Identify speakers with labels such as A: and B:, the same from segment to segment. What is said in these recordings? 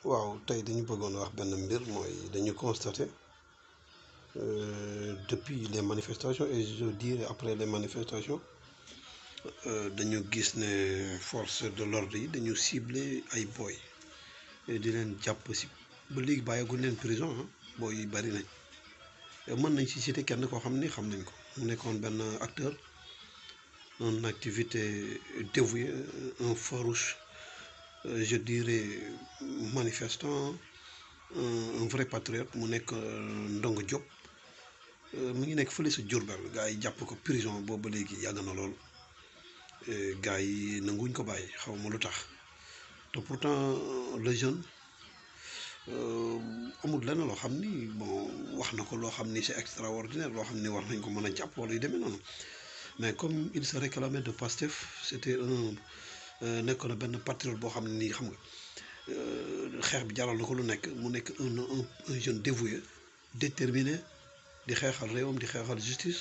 A: waaw tey dañu bëggoon wax benn mbir mooy dañu constaté depuis les manifestations et je dirais après les manifestations dañu gis ne force de l'ordre yi dañu ciblé ay boy di leen jàpp si ba léegi bàyyeeguñ leen prison boy yi bari nañ mën nañ ci citer kenn koo xam ni xam nañ ko mu nekkoon benn acteur une activité dévouée un farouche je dirais manifestant un vrai patriote mu nekk Ndongo Diop mu ngi nekk fële sa Diourbel gars yi jàpp ko prison boobu ba léegi yàgg na lool gars yi nanguñ ko bàyyi xaw ma lu tax te pourtant le jeune amul lenn loo xam ni bon wax na ko loo xam ni c'est extraordinaire loo xam ni war nañ ko mën a jàpp wala yu demee noonu mais comme il se réclamait de Pastef c'était un nekk na benn patriote boo xam ne nii xam nga xeex bi jaral na ko lu nekk mu nekk un jeune dévoué déterminé di xeexal réewam di xeexal justice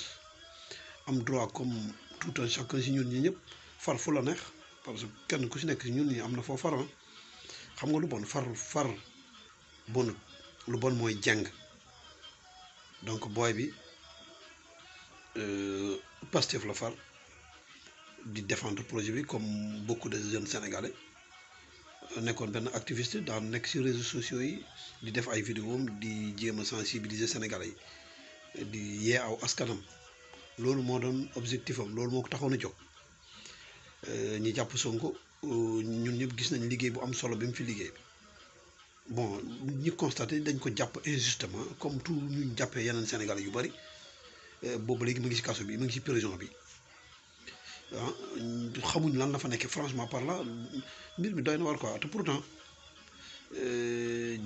A: am droit comme tout un chacun si ñun ñi ñëpp far fu la neex parce que kenn ku si nekk si ñun ñi am na foo far xam nga lu bon far bonut lu bon mooy jàng donc booy bi Pastef la far di défendre projet bi comme beaucoup de jeunes sénégalais nekkoon benn activiste daan nekk ci réseaux sociaux yi di def ay vidéo di jéem a sensibiliser sénégalais yi di yee aw askanam loolu moo doon objectif am loolu moo ko taxoon a jóg ñi jàpp Sonko ñun ñëpp gis nañ liggéey bu am solo bi mu fi liggéey bon ñi constaté dañ ko jàpp injustement comme tout ñu jàppee yeneen sénégalais yu bari boobu léegi mu ngi ci kaso bi mu ngi ci prison bi xamuñ lan la fa nekkee franchement parlant mbir mi doy na war quoi te pourtant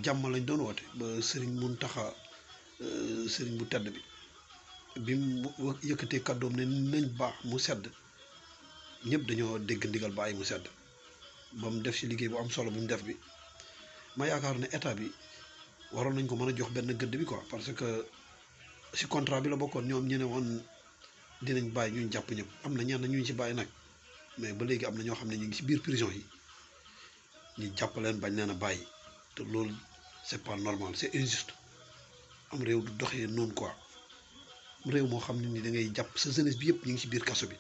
A: jàmm lañ doon woote ba Serigne Mountakha Serigne bu tedd bi mu yëkkatee kàddoom ne nañ baax mu sedd ñëpp dañoo dégg ndigal bàyyi mu sedd ba mu def ci liggéey bu am solo bi mu def bi ma yaakaar ne état bi waroon nañ ko mën a jox benn gëdd bi quoi parce que ci contrat bi la bokkoon ñoom ñu ne woon dinañ bàyyi ñu jàpp ñëpp am na ñenn ñu ci bàyyi nag mais ba léegi am na ñoo xam ne ñu ngi ci biir prison yi ñu jàpp leen bañ leen a bàyyi te loolu c'est pas normal c'est injuste am réew du doxee noonu quoi réew moo xam ne ni da ngay jàpp sa jeunesse bi yëpp ñu ngi ci biir kaso bi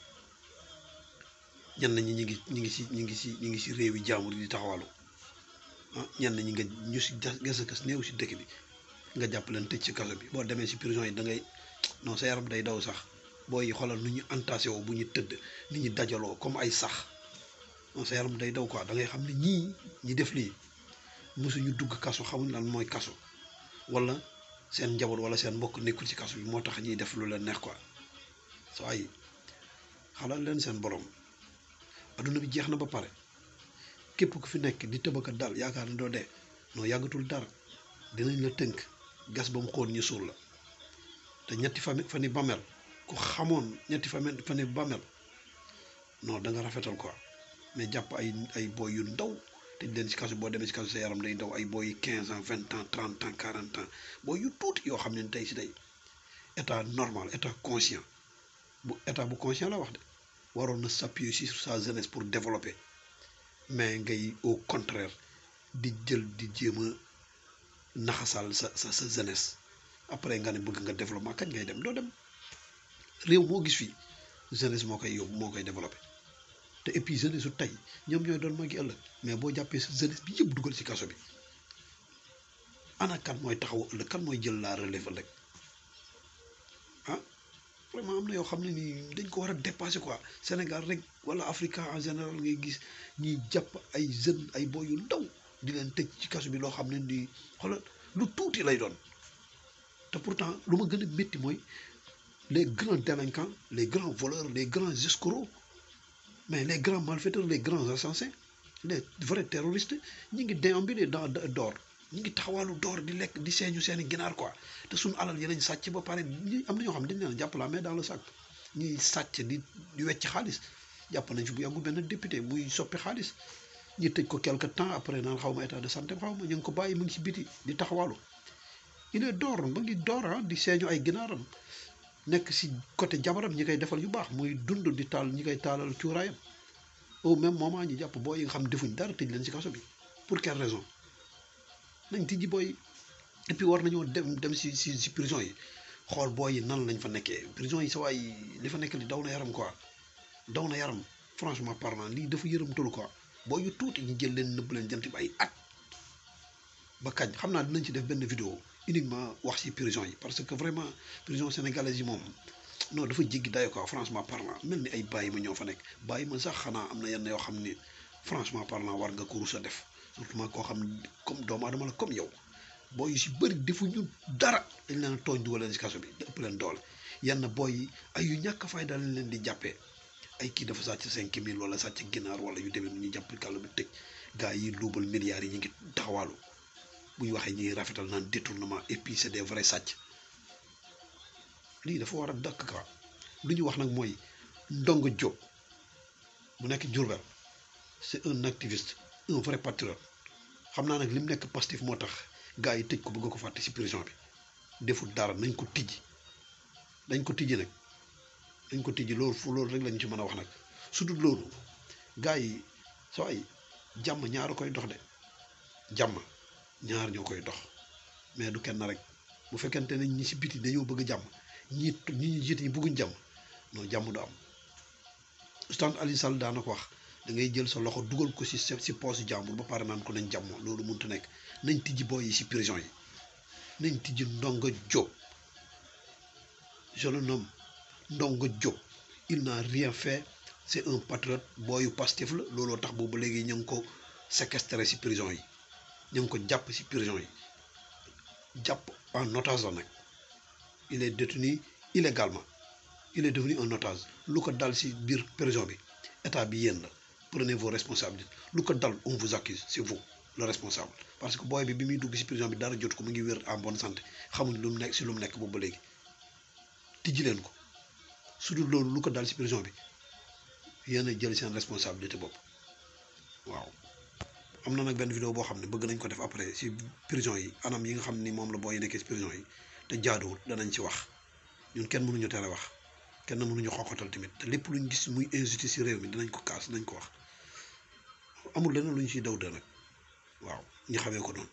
A: ñenn ñi ñu ngi ci réew yi jaamur yi di taxawalu ñenn ñi nga ñu ci gës néew ci dëkk bi nga jàpp leen tëj ci kaso bi boo demee ci prison yi da ngay non sa yaram day daw sax booy xoolal nu ñu entassé woo bu ñu tëdd ni ñu dajaloo comme ay sax non sa yaram day daw quoi da ngay xam ne ñi def lii mosuñu dugg kaso xamuñ lan mooy kaso wala seen njaboot wala seen mbokk nekkul ci kaso bi moo tax ñuy def lu leen neex quoi soo ay xalaat leen seen borom adduna bi jeex na ba pare képp ku fi nekk di tëbaka dal yaakaar ne doo dee noo yàggatul dara dinañ la tënk gas ba mu xool ñu suul la te ñetti fani bàmmeel ku xamoon ñetti fani bàmmeel non da nga rafetal quoi mais jàpp ay boy yu ndaw te leen ci kaso boo demee ci kaso sa yaram day ndaw ay boy yi 15 ans 20 ans 30 ans 40 ans boy yu tuuti yoo xam ne tey si tey état normal état conscient bu conscient la wax de waroon na s'appuyer sur sa jeunesse pour développer mais ngay au contraire di jël di jéem a naxasal sa jeunesse après nga ne bëgg nga développement kañ ngay dem doo dem réew moo gis fii jeunesse moo koy yóbbu moo koy développé te et puis jeunesse su tey ñoom ñooy doon magi ëllëg mais boo jàppee sa jeunesse bi yëpp dugal ci kaso bi ana kan mooy taxaw ëllëg kan mooy jël la relève ëllëg vraiment am na yoo xam ne nii dañ ko war a dépasser quoi Sénégal rek wala Afrique en général ngay gis ñiy jàpp ay jeunes ay boy yu ndaw di leen tëj ci kaso bi loo xam ne nii xoolal lu tuuti lay doon te pourtant lu ma gën a métti mooy les grands délinquants les grands voleurs les grands escrocs mais les grands malfaiteurs les grands assassins les vrais terroristes ñi ngi déambuler dans d'or ñi ngi taxawaalu door di lekk di seeñu seeni ginaar quoi te suñu alal yi lañ sàcc ba pare ñi am na ñoo xam ne dañ leen jàpp la mais dans le sac ñuy sàcc di wecc xaalis jàpp nañ fi bu yàggu benn député buy soppi xaalis ñi tëj ko quelque temps après naan xaw ma état de santé xaw ma ñu ngi ko bàyyi mu ngi ci biti di taxawaalu il est door ba ngi door di seeñu ay ginaaram nekk si côté jabaram ñi koy defal yu baax muy dund di taal ñi koy taalal cuuraayam au même moment ñu jàpp boo yi nga xam defuñ dara tëj leen si kaso bi pour quelle raison nañ tijji booy et puis war nañoo dem si prison yi xool booy yi nan lañ fa nekkee prison yi sa waay li fa nekk li daw na yaram quoi daw na yaram franchement parlant lii dafa yërëm tolu quoi booy yu tuuti ñu jël leen nëbb leen jant bi ay at ba kañ xam naa dinañ ci def benn vidéo uniquement wax ci prison yi parce que vraiment prison sénégalaise yi moom non dafa jéggi dayo quoi franchement parlant mel ni ay bàyyi ma ñoo fa nekk bàyyi ma sax xanaa am na yenn yoo xam ni franchement parlant war nga ko rus a def surtout ma koo xam comme doomu aadama la comme yow booy yu si bëri defuñu dara dañ leen tooñ dugal leen si kaso bi da ëpp leen doole yenn booy yi ay yu ñàkk fay daal leen di jàppee ay kii dafa sàcc 5000 wala sàcc ginaar wala yu demee ñu jàpp kàlla bi tëj gars yi luubal milliards yi ñu ngi taxawaalu bu ñu waxee ñuy rafetal naan détournement et puis c'est des vrais sàcc lii dafa war a dakk quoi lu ñu wax nag mooy Ndongo Diop mu nekk Diourbel c'est un activiste un vrai patriote xam naa nag li mu nekk Pastef moo tax gars yi tëj ko bëgg ko fàtte ci prison bi deful dara nañ ko tijji dañ ko tijji nag dañ ko tijji loolu rek lañu ci mën a wax nag su dul loolu gars yi soo ay jàmm ñaar koy dox de jàmm ñaar ñoo koy dox mais du kenn rek bu fekkente ne ñi ci biti dañoo bëgg jàmm ñi ñu jiite ñi bëgguñ jàmm non jàmm du am Oustaz Alioune Sall daana ko wax da ngay jël sa loxo dugal ko si poche jàmbur ba pare naan ko nañ jàmmoo loolu mënut a nekk nañ tijji booy yi si prison yi nañ tijji Ndongo Diop je le nomme Ndongo Diop il n'a rien fait c'est un patriote booyu Pastef la looloo tax boobu léegi ñu ngi ko séquestré si prison yi ñu ngi ko jàpp si prison yi jàpp en otage la nag il est détenu illégalement il est devenu un otage lu ko dal si biir prison bi état bi yéen la prenez vos responsabilités lu ko dal on vous accuse c'est vous le responsable parce que booy bi muy dugg si prison bi dara jot ko mu ngi wér en bonne santé xamuñ lu mu nekk si lu mu nekk boobu ba léegi tijji leen ko su dul loolu lu ko dal si prison bi yéen a jël seen responsabilité bopp waaw. am na nag benn vidéo boo xam ne bëgg nañ ko def après si prison yi anam yi nga xam ni moom la booy nekkee si prison yi te jaaduwul danañ ci wax ñun kenn mënuñu tere wax kenn mënuñu xoxatal tamit te lépp luñ gis muy injustice si réew mi dinañ ko kaas dinañ ko wax amul leneen lu ñu ciy daw de nag waaw ñu xamee ko noonu.